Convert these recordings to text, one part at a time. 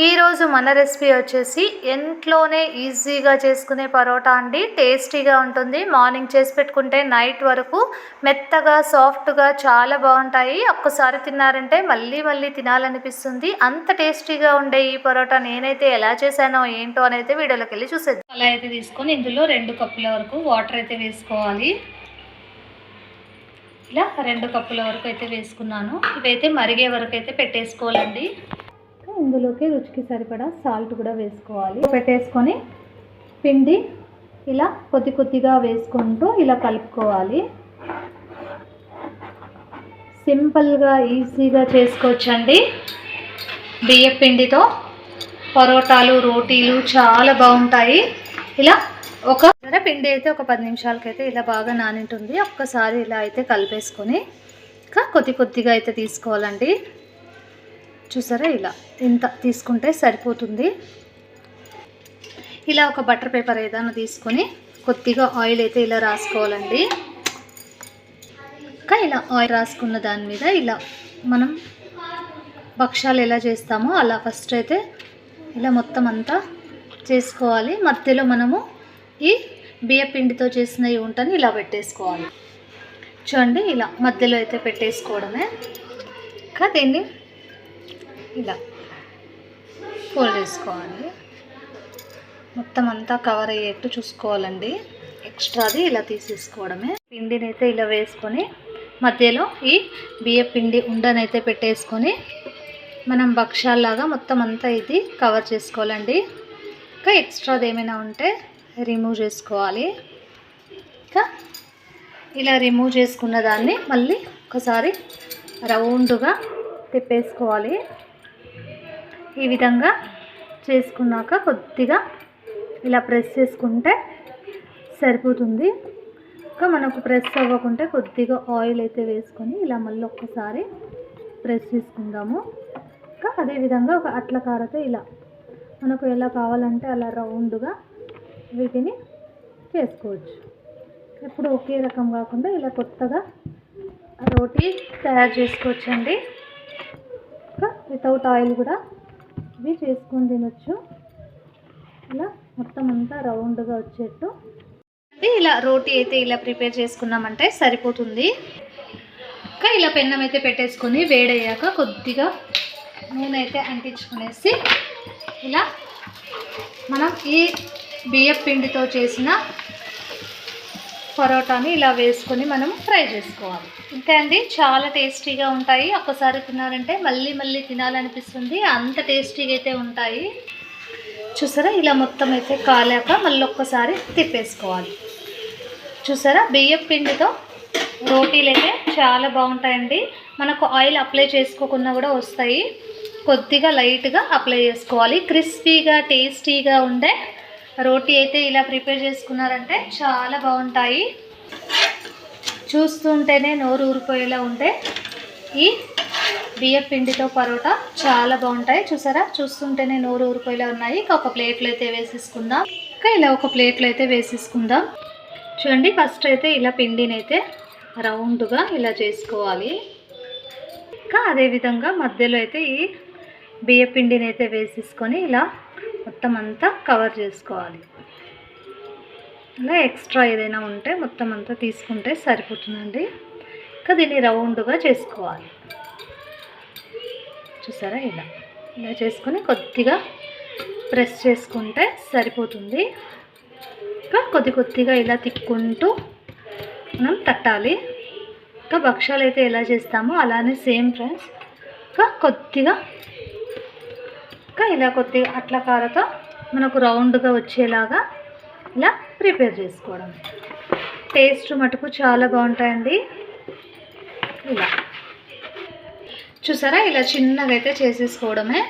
ఈరోజు మన రెసిపీ వచ్చేసి ఇంట్లోనే ఈజీగా చేసుకునే పరోటా అండి. టేస్టీగా ఉంటుంది. మార్నింగ్ చేసి పెట్టుకుంటే నైట్ వరకు మెత్తగా సాఫ్ట్గా చాలా బాగుంటాయి. ఒక్కసారి తిన్నారంటే మళ్ళీ మళ్ళీ తినాలనిపిస్తుంది. అంత టేస్టీగా ఉండే ఈ పరోటా నేనైతే ఎలా చేశానో ఏంటో అనేది వీడియోలోకి వెళ్ళి చూసేద్దాం. అలా అయితే తీసుకొని ఇందులో 2 కప్పుల వరకు వాటర్ అయితే వేసుకోవాలి. ఇలా 2 కప్పుల వరకు అయితే వేసుకున్నాను. ఇవైతే మరిగే వరకు అయితే పెట్టేసుకోవాలండి. ఇందులోకి రుచికి సరిపడా సాల్ట్ కూడా వేసుకోవాలి. పెట్టేసుకొని పిండి ఇలా కొద్ది కొద్దిగా వేసుకుంటూ ఇలా కలుపుకోవాలి. సింపుల్గా ఈజీగా చేసుకోవచ్చండి. బియ్యం పిండితో పరోటాలు రోటీలు చాలా బాగుంటాయి. ఇలా ఒక పిండి అయితే ఒక 10 నిమిషాలకైతే ఇలా బాగా నానింటుంది. ఒక్కసారి ఇలా అయితే కలిపేసుకొని ఇంకా కొద్ది కొద్దిగా అయితే తీసుకోవాలండి. చూసారా, ఇలా ఇంత తీసుకుంటే సరిపోతుంది. ఇలా ఒక బటర్ పేపర్ ఏదైనా తీసుకొని కొద్దిగా ఆయిల్ అయితే ఇలా రాసుకోవాలండి. ఇంకా ఇలా ఆయిల్ రాసుకున్న దాని మీద ఇలా మనం భక్షాలు ఎలా చేస్తామో అలా ఫస్ట్ అయితే ఇలా మొత్తం అంతా చేసుకోవాలి. మధ్యలో మనము ఈ బియ్యం పిండితో చేసిన ఈ ఉంటని ఇలా పెట్టేసుకోవాలి. చూడండి, ఇలా మధ్యలో అయితే పెట్టేసుకోవడమే. ఇంకా దీన్ని ఇలా ఫోల్డ్ చేసుకోవాలి. మొత్తం అంతా కవర్ అయ్యేట్టు చూసుకోవాలండి. ఎక్స్ట్రాది ఇలా తీసేసుకోవడమే. పిండిని అయితే ఇలా వేసుకొని మధ్యలో ఈ బియ్యం పిండి ఉండనైతే పెట్టేసుకొని మనం భక్షాల్లాగా మొత్తం అంతా ఇది కవర్ చేసుకోవాలండి. ఇంకా ఎక్స్ట్రాది ఏమైనా ఉంటే రిమూవ్ చేసుకోవాలి. ఇంకా ఇలా రిమూవ్ చేసుకున్న దాన్ని మళ్ళీ ఒకసారి రౌండ్గా తిప్పేసుకోవాలి. ఈ విధంగా చేసుకున్నాక కొద్దిగా ఇలా ప్రెస్ చేసుకుంటే సరిపోతుంది. ఇంకా మనకు ప్రెస్ అవ్వకుంటే కొద్దిగా ఆయిల్ అయితే వేసుకొని ఇలా మళ్ళీ ఒక్కసారి ప్రెస్ చేసుకుందాము. ఇంకా అదేవిధంగా ఒక అట్ల కారతో ఇలా మనకు ఎలా కావాలంటే అలా రౌండ్గా వీటిని చేసుకోవచ్చు. ఎప్పుడు ఒకే రకం కాకుండా ఇలా కొత్తగా రోటీ తయారు చేసుకోవచ్చండి. ఇంకా వితౌట్ ఆయిల్ కూడా ఇవి చేసుకొని తినొచ్చు. ఇలా మొత్తం అంతా రౌండ్గా వచ్చేట్టు ఇలా రోటీ అయితే ఇలా ప్రిపేర్ చేసుకున్నామంటే సరిపోతుంది. ఇంకా ఇలా పెన్నం అయితే పెట్టేసుకొని వేడయ్యాక కొద్దిగా నూనె అయితే అంటించుకునేసి ఇలా మనం ఈ బియ్యం పిండితో చేసిన పరోటాని ఇలా వేసుకొని మనం ఫ్రై చేసుకోవాలి. ఇంతే అండి, చాలా టేస్టీగా ఉంటాయి. ఒక్కసారి తిన్నారంటే మళ్ళీ మళ్ళీ తినాలనిపిస్తుంది. అంత టేస్టీగా అయితే ఉంటాయి. చూసారా, ఇలా మొత్తం అయితే కాలాక మళ్ళీ ఒక్కసారి తిప్పేసుకోవాలి. చూసారా, బియ్యం పిండితో రోటీలు అయితే చాలా బాగుంటాయండి. మనకు ఆయిల్ అప్లై చేసుకోకుండా కూడా వస్తాయి. కొద్దిగా లైట్గా అప్లై చేసుకోవాలి. క్రిస్పీగా టేస్టీగా ఉండే రోటీ అయితే ఇలా ప్రిపేర్ చేసుకున్నారంటే చాలా బాగుంటాయి. చూస్తుంటేనే నోరు ఊరిపోయేలా ఉంటే ఈ బియ్యం పిండితో పరోటా చాలా బాగుంటాయి. చూసారా, చూస్తుంటేనే నోరు ఊరిపోయేలా ఉన్నాయి. ఇంకా ఒక ప్లేట్లో అయితే వేసేసుకుందాం. ఇంకా ఇలా ఒక ప్లేట్లో అయితే వేసేసుకుందాం. చూడండి, ఫస్ట్ అయితే ఇలా పిండిని అయితే రౌండ్గా ఇలా చేసుకోవాలి. ఇంకా అదేవిధంగా మధ్యలో అయితే ఈ బియ్యం పిండిని అయితే వేసేసుకొని ఇలా మొత్తం అంతా కవర్ చేసుకోవాలి. ఇలా ఎక్స్ట్రా ఏదైనా ఉంటే మొత్తం అంతా తీసుకుంటే సరిపోతుందండి. ఇంకా దీన్ని రౌండ్గా చేసుకోవాలి. చూసారా, ఇలా ఇలా చేసుకొని కొద్దిగా ప్రెస్ చేసుకుంటే సరిపోతుంది. ఇంకా కొద్ది కొద్దిగా ఇలా తిప్పుకుంటూ మనం తట్టాలి. ఇంకా భక్షాలు అయితే ఎలా చేస్తామో అలానే సేమ్ ఫ్రెండ్స్. ఇంకా కొద్దిగా ఇలా కొద్దిగా అట్ల కారతో మనకు రౌండ్గా వచ్చేలాగా ఇలా ప్రిపేర్ చేసుకోవడం. టేస్ట్ మటుకు చాలా బాగుంటాయండి. ఇలా చూసారా, ఇలా చిన్నగా అయితే చేసేసుకోవడమే.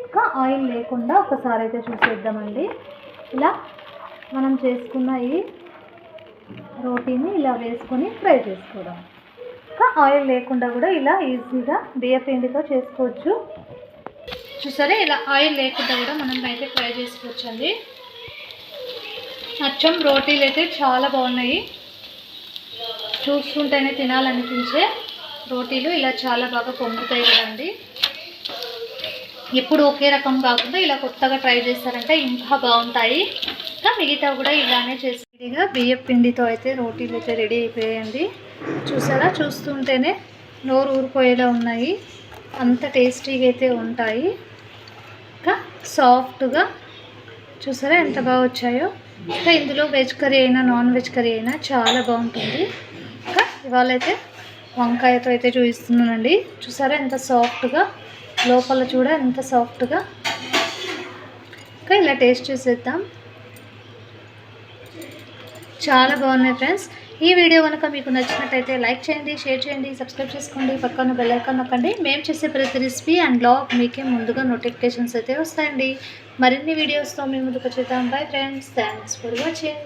ఇంకా ఆయిల్ లేకుండా ఒకసారి అయితే చూసేద్దామండి. ఇలా మనం చేసుకున్న ఈ రోటీని ఇలా వేసుకొని ఫ్రై చేసుకోవడం. ఇంకా ఆయిల్ లేకుండా కూడా ఇలా ఈజీగా బియ్యం పిండితో చేసుకోవచ్చు. చూసారా, ఇలా ఆయిల్ లేకుండా కూడా మనం అయితే ఫ్రై చేసుకోవచ్చండి. అచ్చం రోటీలు అయితే చాలా బాగున్నాయి. చూస్తుంటేనే తినాలనిపించే రోటీలు ఇలా చాలా బాగా పొంగుతాయి కదండి. ఎప్పుడు ఒకే రకం కాకుండా ఇలా కొత్తగా ట్రై చేస్తారంటే ఇంకా బాగుంటాయి. ఇంకా మిగతా కూడా ఇలానే చేసి బియ్యం పిండితో అయితే రోటీలు అయితే రెడీ అయిపోయాయండి. చూసారా, చూస్తుంటేనే నోరు ఊరిపోయేలా ఉన్నాయి. అంత టేస్టీగా అయితే ఉంటాయి. ఇంకా సాఫ్ట్గా చూసారా ఎంత బాగా వచ్చాయో. ఇంకా ఇందులో వెజ్ కర్రీ అయినా నాన్ వెజ్ కర్రీ అయినా చాలా బాగుంటుంది. ఇంకా ఇవాళ అయితే వంకాయతో అయితే చూపిస్తున్నానండి. చూసారా ఎంత సాఫ్ట్గా, లోపల చూడ ఎంత సాఫ్ట్గా. ఇంకా ఇలా టేస్ట్ చేసేద్దాం. చాలా బాగున్నాయి ఫ్రెండ్స్. ఈ వీడియో కనుక మీకు నచ్చినట్టయితే లైక్ చేయండి, షేర్ చేయండి, సబ్స్క్రైబ్ చేసుకోండి, పక్కన బెల్ ఐకాన్ నొక్కండి. మేము చేసే ప్రతి రెసిపీ అండ్ బ్లాగ్ మీకే ముందుగా నోటిఫికేషన్స్ అయితే వస్తాయండి. మరిన్ని వీడియోస్తో మీ ముందుకు వచ్చేద్దాం. Bye friends, thanks for watching.